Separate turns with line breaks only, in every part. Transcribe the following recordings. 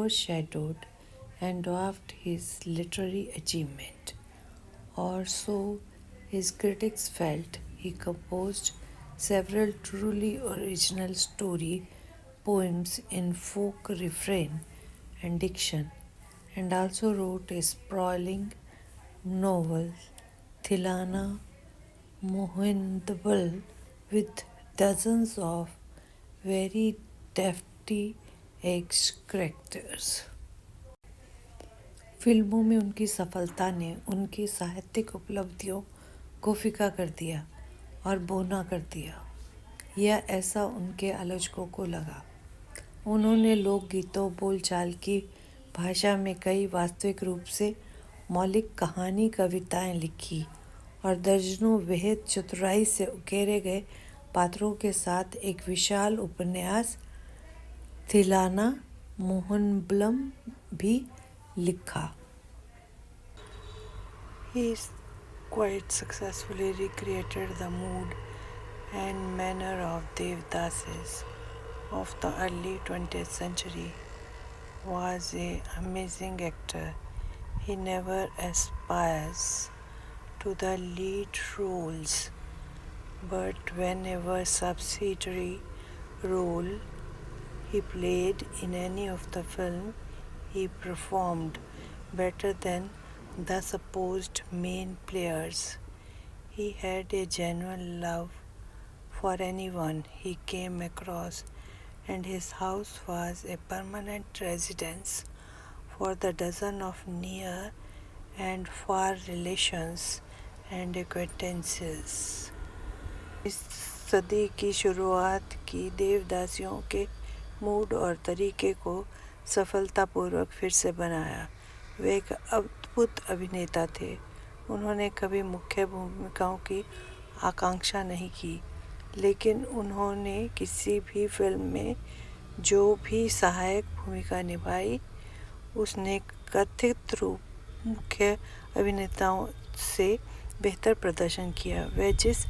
overshadowed and dwarfed his literary achievement, or so his critics felt. He composed several truly original story poems in folk refrain and diction, and also wrote a sprawling novel, Thilana Mohindabal, with dozens of very defty ex characters. फिल्मों में उनकी सफलता ने उनकी साहित्यिक उपलब्धियों को फीका कर दिया और बौना कर दिया, या ऐसा उनके आलोचकों को लगा। उन्होंने लोकगीतों बोलचाल की भाषा में कई वास्तविक रूप से मौलिक कहानी कविताएं लिखी और दर्जनों बेहद चतुराई से उकेरे गए पात्रों के साथ एक विशाल उपन्यास थिलाना मोहनबलम भी लिखा। He quite successfully recreated the mood and manner of Devdasis of the early 20th century. Was an amazing actor. He never aspires to the lead roles, but whenever subsidiary role he played in any of the film, he performed better than the supposed main players. He had a genuine love for anyone he came across, and his house was a permanent residence for the dozen of near and far relations and acquaintances. इस सदी की शुरुआत की देवदासियों के mood और तरीके को सफलतापूर्वक फिर से बनाया। वे एक अद्भुत अभिनेता थे। उन्होंने कभी मुख्य भूमिकाओं की आकांक्षा नहीं की, लेकिन उन्होंने किसी भी फिल्म में जो भी सहायक भूमिका निभाई, उसने कथित रूप मुख्य अभिनेताओं से बेहतर प्रदर्शन किया। वे जिस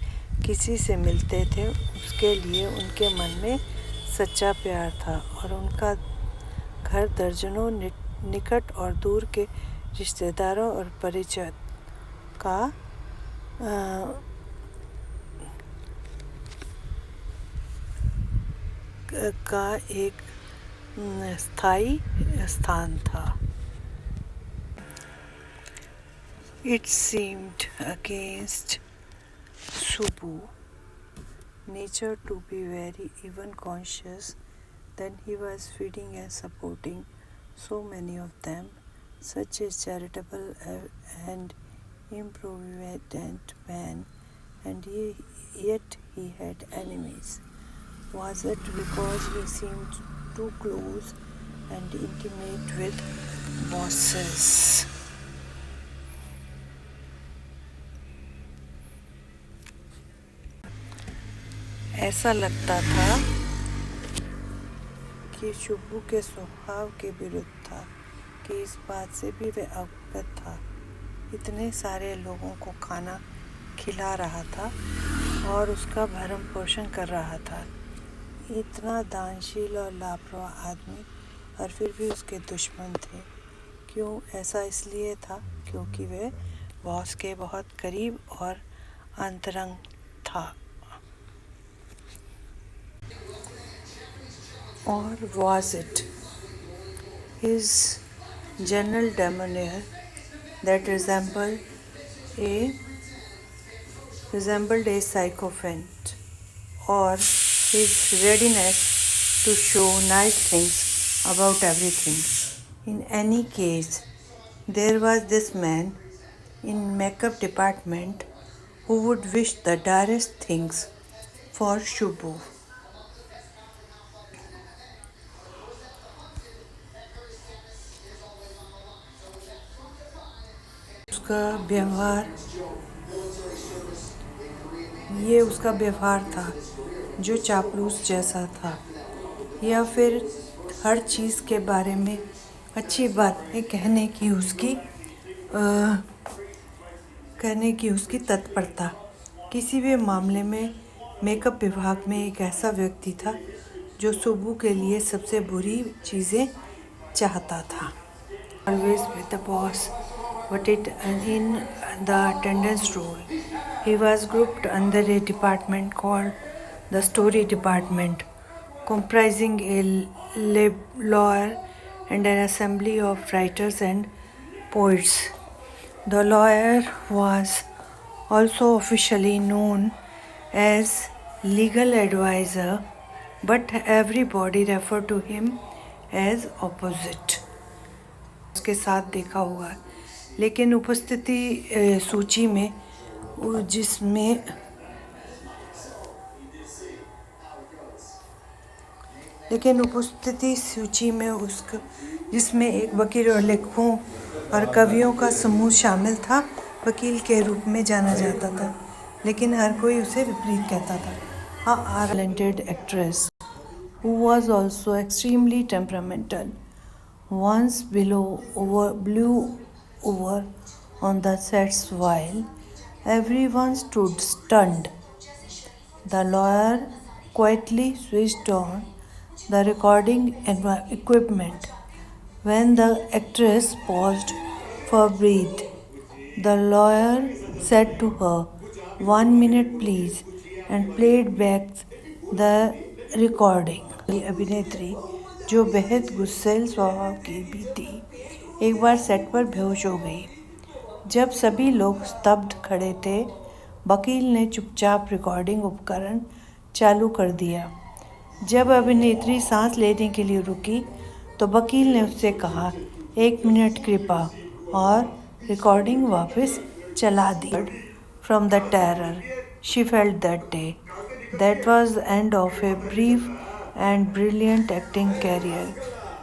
किसी से मिलते थे उसके लिए उनके मन में सच्चा प्यार था, और उनका घर दर्जनों निकट और दूर के रिश्तेदारों और परिचित का एक स्थायी स्थान था। It seemed against Subbu nature to be very even conscious that he was feeding and supporting so many of them, such a charitable and improvident man, and yet he had enemies. Was it because he seemed too close and intimate with bosses? ऐसा लगता था कि शुभू के स्वभाव के विरुद्ध था, कि इस बात से भी वह अवगत था। इतने सारे लोगों को खाना खिला रहा था और उसका भरण पोषण कर रहा था। इतना दानशील और लापरवाह आदमी, और फिर भी उसके दुश्मन थे। क्यों? ऐसा इसलिए था क्योंकि वह बॉस के बहुत करीब और अंतरंग था। Or was it his general demeanor that resembled a sycophant, or his readiness to show nice things about everything? In any case, there was this man in makeup department who would wish the direst things for Shubhu. उसका व्यवहार था जो चापलूस जैसा था, या फिर हर चीज़ के बारे में अच्छी बातें कहने की उसकी तत्परता। किसी भी मामले में मेकअप विभाग में एक ऐसा व्यक्ति था जो सुब्बू के लिए सबसे बुरी चीज़ें चाहता था. Always with the boss, but in the attendance role. He was grouped under a department called the story department, comprising a lawyer and an assembly of writers and poets. The lawyer was also officially known as legal advisor, but everybody referred to him as opposite. उसके साथ देखा होगा, लेकिन उपस्थिति सूची में जिसमें जिसमें एक वकील और लेखकों और कवियों का समूह शामिल था, वकील के रूप में जाना जाता था, लेकिन हर कोई उसे विपरीत कहता था. A talented actress who was also extremely temperamental once blew over on the sets while everyone stood stunned. The lawyer quietly switched on the recording equipment when the actress paused for breath. The lawyer said to her, "1 minute please," and played back the recording. अभिनेत्री, जो बेहद गुस्सैल स्वभाव की भी थी, एक बार set पर बेहोश हो गई. जब सभी लोग स्तब्ध खड़े थे, वकील ने चुपचाप रिकॉर्डिंग उपकरण चालू कर दिया. जब अभिनेत्री सांस लेने के लिए रुकी, तो वकील ने उससे कहा, "1 मिनट कृपा," और रिकॉर्डिंग वापस चला दी. From the terror she felt that day. That was the end of a brief and brilliant acting career.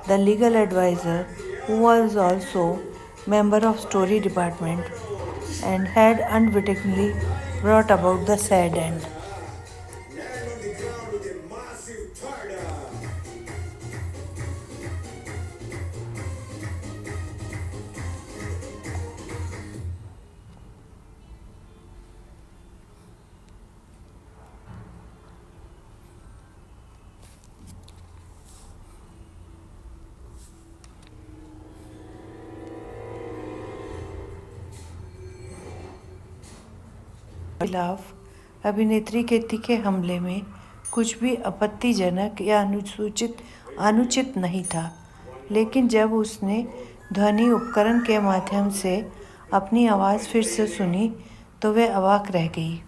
The legal advisor, who was also member of story department and had unwittingly brought about the sad end. खिलाफ अभिनेत्री के तीखे हमले में कुछ भी आपत्तिजनक या अनुचित नहीं था, लेकिन जब उसने ध्वनि उपकरण के माध्यम से अपनी आवाज़ फिर से सुनी तो वह अवाक रह गई.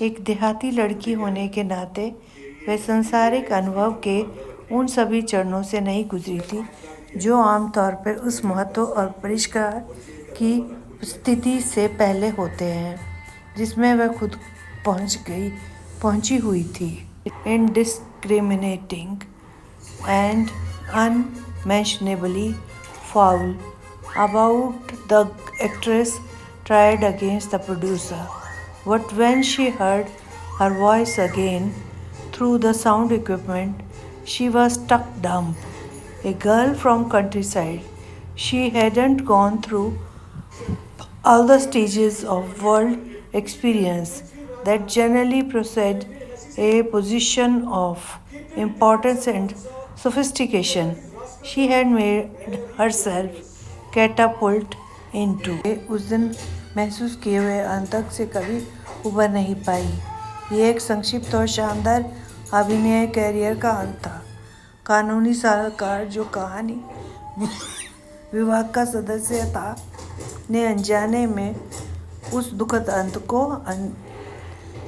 एक देहाती लड़की होने के नाते वह सांसारिक अनुभव के उन सभी चरणों से नहीं गुजरी थी जो आमतौर पर उस महत्व और परिष्कार की स्थिति से पहले होते हैं जिसमें वह खुद पहुंची हुई थी. Indiscriminating and unmentionably foul about the actress tried against the producer, but when she heard her voice again through the sound equipment, she was struck dumb. A girl from countryside, she hadn't gone through all the stages of world experience that generally precede a position of importance and sophistication. She had made herself catapult into. उस दिन महसूस किए हुए अंतक से कभी उबर नहीं पाई. ये एक संक्षिप्त और शानदार अभिनय कैरियर का अंत था. कानूनी सलाहकार जो कहानी विभाग का सदस्य था ने अनजाने में उस दुखद अंत को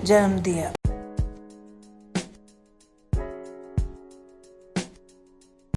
जन्म दिया.